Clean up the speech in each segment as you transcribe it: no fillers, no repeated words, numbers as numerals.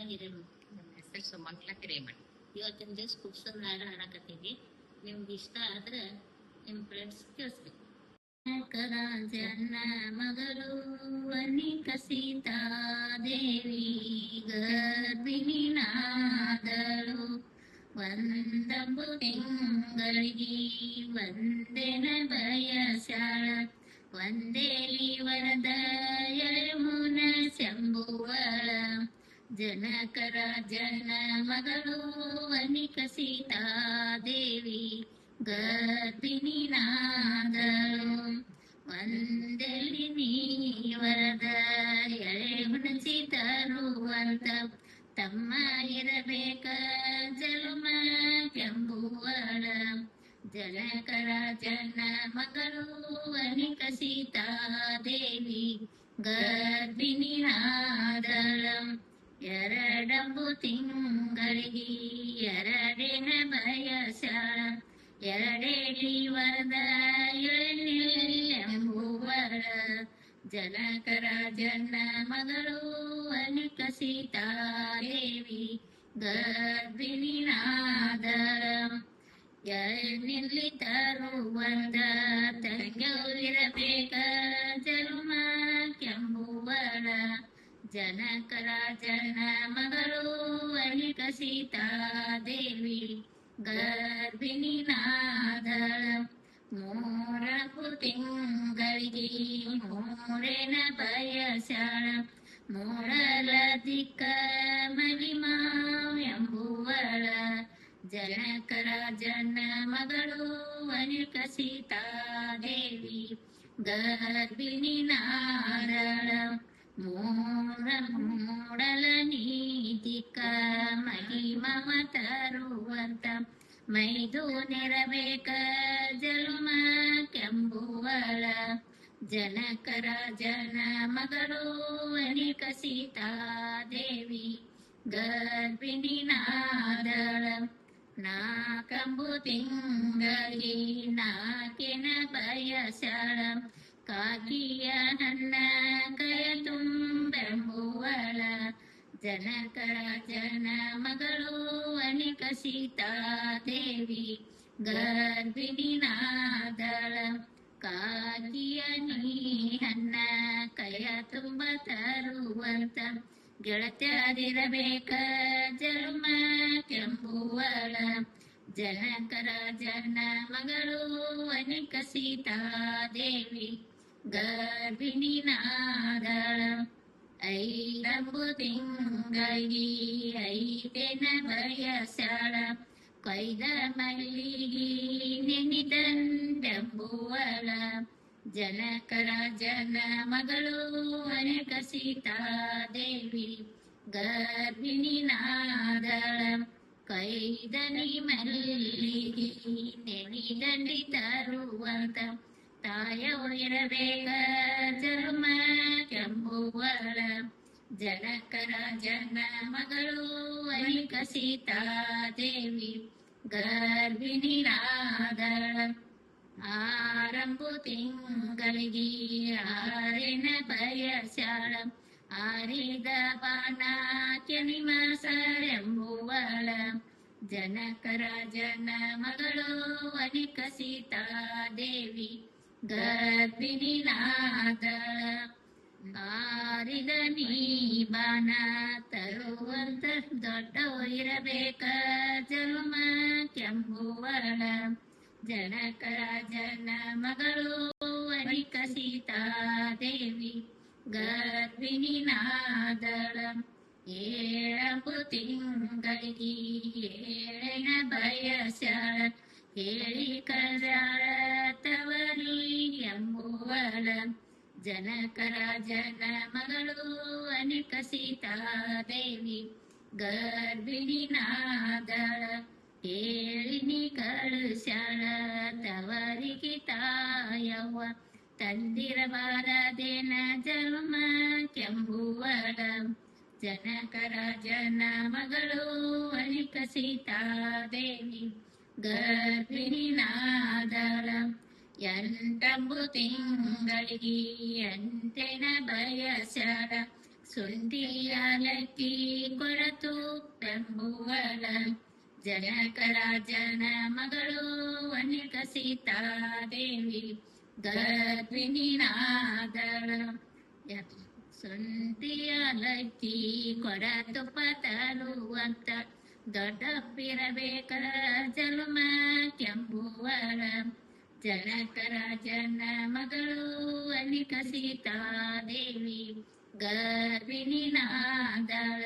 ಹಿರೇಮಠ. ನಮ್ಮ ಹೆಸರು ಸುಮಂಗ್ಲ ಹಿರೇಮಠ. ಇವತ್ತಿನ ದಿವಸ ಕುಡ್ಸೋದು ಹಾಡು ಹಾಡಕತ್ತೀವಿ. ನಿಮ್ಗೆ ಇಷ್ಟ ಆದ್ರೆ ನಿಮ್ಮ ಫ್ರೆಂಡ್ಸ್ ಕೇಳಿಸ್ಬೇಕು. ರಾಜನ ಮಗಳು ವನಿಕ ಸೀತಾದೇವಿ ಗರ್ಭಿಣಿನಾದಳು. ಒಂದಂಬು ತಿಂಗಳಿಗೆ ಒಂದೇನ ಬಯಸ್ಯಾಳ. ಒಂದೇಲಿ ವರದ ಯಮುನ ಶಂಭುವಳ. ಜನಕರ ಜನ ಮಗಳು ವನಿಕ ಸೀತಾದೇವಿ ಗರ್ಭಿಣಿನಾದಳು. ಒಂದೆಲ್ಲಿ ನೀವರದ ಎಳೆ ಹುಣಸಿ ತರುವಂತ ತಮ್ಮ ಇರಬೇಕ ಜನ್ಮ ಕೆಂಬುವಳ. ಜನಕರ ಜನ ಮಗಳು ವನಿಕ ಸೀತಾದೇವಿ ಗರ್ಭಿಣಿನಾದಳು. ಎರಡಂಬು ತಿಂಗಳಿಗೆ ಎರಡೇನ ಬಯಸ್ಯಾಳ. ಎರಡೇಲಿ ವರದ ಎಳೆಂಬುವಳ. ಜನಕರ ಜನ ಮಗಳು ವನಿಕ ಸೀತಾದೇವಿ ಗರ್ಭಿಣಿನಾದಳು. ಎಳ್ನಿಲ್ಲಿ ತರುವಂದ ತಂಗವಿರಬೇಕ ಜನ್ಮ ಕೆಂಬುವಳ. ಜನಕರ ಜನ ಮಗಳು ವನಿಕ ಸೀತಾದೇವಿ ಗರ್ಭಿಣಿನಾದಳು. ಮೂರಕು ತಿಂಗಳಿಗೆ ಮೂರೇನ ಬಯಸ್ಯಾಳ. ಮೂರಲ ದಿಕ್ಕ ಮಹಿಮಾ ಎಂಬುವಳ. ಜನಕರ ಜನ ಮಗಳು ವನಿಕ ಸೀತಾದೇವಿ ಗರ್ಭಿಣಿನಾದಳು. ಮೂಡಲ ನೀತಿಕ ಮಹಿಮವ ತರುವಂತ ಮೈದೂನಿರಬೇಕ ಜನ್ಮ ಕೆಂಬುವಳ. ಜನಕರ ಜನ ಮಗಳು ವನಿಕ ಸೀತಾದೇವಿ ಗರ್ಭಿಣಿನಾದಳು. ನಾಕಂಬು ತಿಂಗಳಿಗೆ ನಾಕಿನ ಬಯಸ್ಯಾಳ. ಕಾಕಿಯ ಹಣ್ಣ ಕಯ ತುಂಬೆಂಬುವಳ. ಜನಕರ ಜನ ಮಗಳು ವನಿಕ ಸೀತಾದೇವಿ ಗರ್ಭಿಣಿನಾದಳು. ಕಾಕಿಯ ನೀ ಹಣ್ಣ ಕಯ ತುಂಬ ತರುವಂತ ಗೆಳತ್ಯರಿರಬೇಕ ಜನ್ಮ ಕೆಂಬುವಳ. ಜನಕರ ಜನ ಮಗಳು ವನಿಕ ಸೀತಾದೇವಿ ಗರ್ಭಿಣಿನಾದಳು. ಐದಂಬು ತಿಂಗಳಿಗೆ ಐದೇನ ಬಯಸ್ಯಾಳ. ಕೊಯ್ದ ಮಲ್ಲಿಗೆ ನೆನಿದಂಡೆಂಬುವಳ. ಜನಕರ ಜನ ಮಗಳು ವನಿಕ ಸೀತಾದೇವಿ ಗರ್ಭಿಣಿನಾದಳು. ಕೈದನಿ ಮಲ್ಲಿಗೆ ನೆನಿದಂಡಿ ತರುವಂತ ತಾಯವಿರಬೇಕ ಜನ್ಮ ಕೆಂಬುವಳ. ಜನಕರ ಜನ ಮಗಳು ವನಿಕ ಸೀತಾದೇವಿ ಗರ್ಭಿಣಿನಾದಳು. ಆರಂಬು ತಿಂಗಳಿಗೆ ಆರೇನ ಬಯಸ್ಯಾಳ. ಆರಿದ ಬಾಣ ಕೆಣಿಮಸರೆಂಬುವಳ. ಜನಕರ ಜನ ಮಗಳು ವನಿಕ ಸೀತಾದೇವಿ ಗರ್ಭಿಣಿನಾದಳು. ಆರಿದ ನೀ ಬಾಣ ತರುವಂತ ದೊಡ್ಡ ಇರಬೇಕ ಜನ್ಮ ಕೆಂಬುವಳ. ಜನಕರ ಜನ ಮಗಳು ವನಿಕ ಸೀತಾದೇವಿ ಗರ್ಭಿಣಿನಾದಳು. ಏಳಂಬು ತಿಂಗಳಿಗೆ ಏಳನ ಬಯಸ್ಯಾಳ. ಹೇಳಿ ಕಜಾಳ ತವರಿ ಎಂಬುವಳ. ಜನಕರ ಜನ ಮಗಳು ವನಿಕ ಸೀತಾದೇವಿ ಗರ್ಭಿಣಿನಾದಳು. ಹೇಳಿನಿ ಕಳುಸ್ಯಾಳ ತವರಿಗೆ ತಾಯವ್ವ. ತಂದಿರಬಾರದೇನ ಜನ್ಮ ಕೆಂಬುವಳ. ಜನಕರ ಜನ ಮಗಳು ವನಿಕ ಸೀತಾದೇವಿ ಗರ್ಭಿಣಿನಾದಳು. ಎಂಟಂಬು ತಿಂಗಳಿಗೆ ಎಂಟೆನ ಬಯಸ್ಯಾಳ. ಸುಂದಿಯಾಲಕ್ಕಿ ಕೊಡ ಬೆಂಬುವಳ ಜನಕರಾಜನ ಮಗಳು ವನಿಕ ಸೀತಾದೇವಿ ಗರ್ಭಿಣಿನಾದಳ ಸುಂಟಿಯಲಕ್ಕಿ ಕೊಡ ತುಪ್ಪ ತರುವಂತ ದೊಡ್ಡಪ್ಪಿರಬೇಕ ಜಲುಮ ಕೆಂಬುವಳ ಜನಕರಾಜನ ಮಗಳು ವನಿಕ ಸೀತಾದೇವಿ ಗರ್ಭಿಣಿನಾದಳ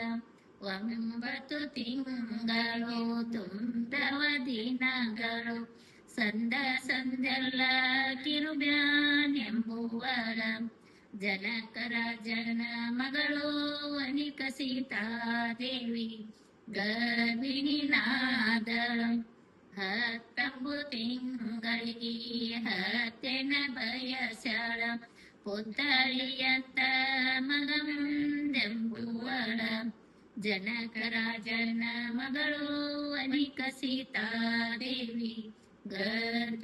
9 ತಿಂಗಳು ತುಂಬಿದವ ದಿನಗಳು ಸಂದ ಸಂದೆಲ್ಲ ಕಿರುಬ್ಯಾನೆಂಬುವಳ ಜನಕರಾಜನ ಮಗಳು ವನಿಕ ಸೀತಾದೇವಿ ಗರ್ಭಿಣಿನಾದಳ 19 ತಿಂಗಳಿಗೆ 10ನೇ ಬಯಸ್ಯಾಳ ಪುತ್ಥಳಿಯಂತ ಮಗಂದೆಂಬುವಳ ಜನಕರಾಜನ ಮಗಳು ವನಿಕ ಸೀತಾದೇವಿ ಗರ್ಭಿಣಿನಾದಳ